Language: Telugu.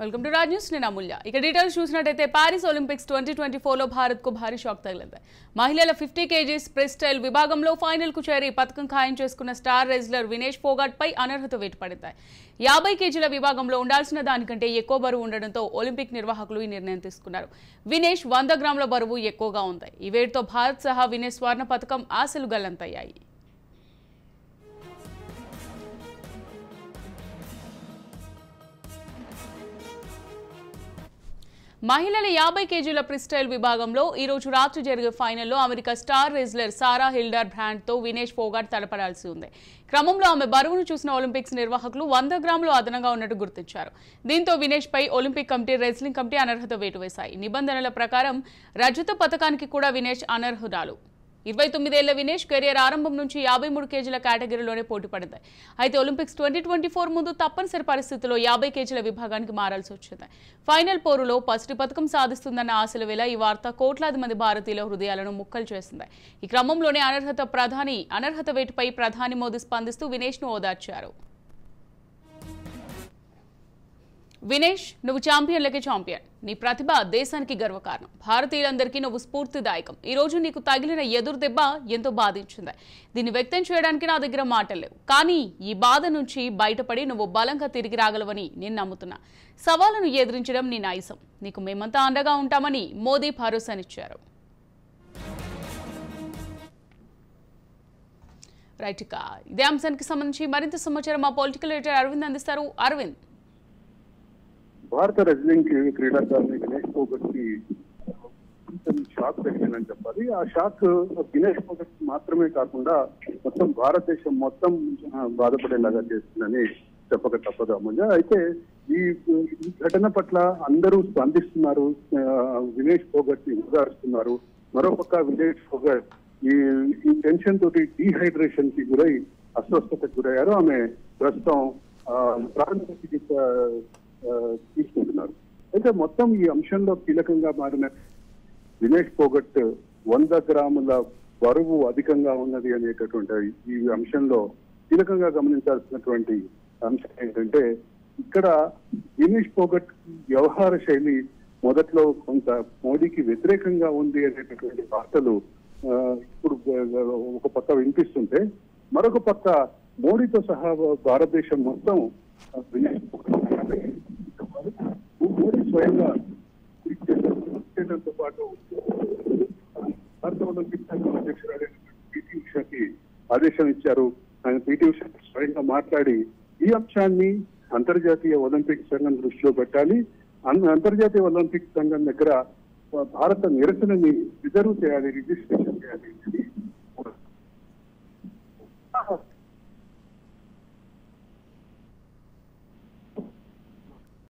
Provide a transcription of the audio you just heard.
Welcome to Raj news. నేను అమూల్య. ఇక డీటెయిల్స్ చూసినట్టయితే ప్యారిస్ ఒలింపిక్స్ 2024లో భారత్కు భారీ షాక్ తగిలింది. మహిళల 50 kgs ఫ్రీస్టైల్ విభాగంలో ఫైనల్కు చేరి పతకం ఖాయం చేసుకున్న స్టార్ రెజ్లర్ వినేష్ ఫోగాట్ పై అనర్హత వేటు పడింది. 50 kgల విభాగంలో ఉండాల్సిన దానికంటే ఎక్కువ బరువు ఉండడంతో ఒలింపిక్ నిర్వాహకులు ఈ నిర్ణయం తీసుకున్నారు. వినేష్ 100 గ్రాముల బరువు ఎక్కువగా ఉంది. ఈ వేటుతో భారత్ సహా వినేష్ స్వర్ణ పతకం ఆశలు గల్లంతయ్యాయి. మహిళల 50 kgల ఫ్రీస్టైల్ విభాగంలో ఈ రోజు రాత్రి జరిగే ఫైనల్లో అమెరికా స్టార్ రెజ్లర్ సారా హిల్డర్ బ్రాండ్తో వినేష్ ఫోగాట్ తలపడాల్సి ఉంది. క్రమంలో ఆమె బరువును చూసిన ఒలింపిక్స్ నిర్వాహకులు 100 గ్రాములు అదనంగా ఉన్నట్టు గుర్తించారు. దీంతో వినేష్ పై ఒలింపిక్ కమిటీ, రెజ్లింగ్ కమిటీ అనర్హత వేటు వేశాయి. నిబంధనల ప్రకారం రజత పతకానికి కూడా వినేష్ అనర్హురాలు. 29 ఏళ్ల వినేష్ కెరీర్ ఆరంభం నుంచి 53 kgల కేటగిరీలోనే పోటీ పడింది. అయితే ఒలింపిక్స్ 2024 ముందు తప్పనిసరి పరిస్థితుల్లో 50 kgల విభాగానికి మారాల్సి వచ్చింది. ఫైనల్ పోరులో పసిడి పతకం సాధిస్తుందన్న ఆశల వేళ ఈ వార్త కోట్లాది మంది భారతీయుల హృదయాలను ముక్కలు చేసింది. ఈ క్రమంలోనే అనర్హత వేటుపై ప్రధాని మోదీ స్పందిస్తూ వినేష్ను ఓదార్చారు. వినేష్, నువ్వు ఛాంపియన్లకే ఛాంపియన్. నీ ప్రతిభ దేశానికి గర్వకారణం. భారతీయులందరికీ నువ్వు స్ఫూర్తిదాయకం. ఈ రోజు నీకు తగిలిన ఎదురు దెబ్బ ఎంతో బాధించింది. దీన్ని వ్యక్తం చేయడానికి నా దగ్గర మాటలు లేవు. కానీ ఈ బాధ నుంచి బయటపడి నువ్వు బలంగా తిరిగి రాగలవని నేను నమ్ముతున్నా. సవాలును ఎదిరించడం నీ నైజం. నీకు మేమంతా అండగా ఉంటామని మోదీ భరోసానిచ్చారు. రైట్, ఇక ఇదే అంశానికి సంబంధించి మరింత సమాచారం మా పొలిటికల్ ఎడిటర్ అరవింద్ అందిస్తారు. అరవింద్, భారత రెజ్లింగ్ క్రీడాకారుని వినేష్ ఫోగట్ కి షాక్ తగిలిందని చెప్పాలి. ఆ షాక్ వినేష్ ఫోగట్ మాత్రమే కాకుండా మొత్తం భారతదేశం మొత్తం బాధపడేలాగా చేస్తుందని చెప్పక తప్పదు అమూల్య. అయితే ఈ ఘటన పట్ల అందరూ స్పందిస్తున్నారు, వినేష్ ఫోగట్ ని ఉదారుస్తున్నారు. మరోపక్క వినేష్ ఫోగట్ ఈ టెన్షన్ తోటి డీహైడ్రేషన్ కి గురై అస్వస్థతకు గురయ్యారు. ఆమె ప్రస్తుతం ప్రాథమిక చికిత్స తీసుకుంటున్నారు. అయితే మొత్తం ఈ అంశంలో కీలకంగా మారిన వినేష్ ఫోగట్ 100 గ్రాముల బరువు అధికంగా ఉన్నది అనేటటువంటి ఈ అంశంలో కీలకంగా గమనించాల్సినటువంటి అంశం ఏంటంటే, ఇక్కడ వినేష్ ఫోగట్ వ్యవహార శైలి మొదట్లో కొంత మోడీకి వ్యతిరేకంగా ఉంది అనేటటువంటి వార్తలు ఇప్పుడు ఒక పక్క వినిపిస్తుంటే, మరొక పక్క మోడీతో సహా భారతదేశం మొత్తం వినేష్ ఫోగట్ మోడీ స్వయంగా చేయడంతో పాటు భారత ఒలింపిక్ సంఘం అధ్యక్షురాలైనటువంటి పిటి ఉషాకి ఆదేశం ఇచ్చారు. ఆయన పిటి ఉషా స్వయంగా మాట్లాడి ఈ అంశాన్ని అంతర్జాతీయ ఒలింపిక్ సంఘం దృష్టిలో పెట్టాలి, అంతర్జాతీయ ఒలింపిక్ సంఘం దగ్గర భారత నిరసనని రిజర్వ్ చేయాలి, రిజిస్ట్రేషన్ చేయాలి అని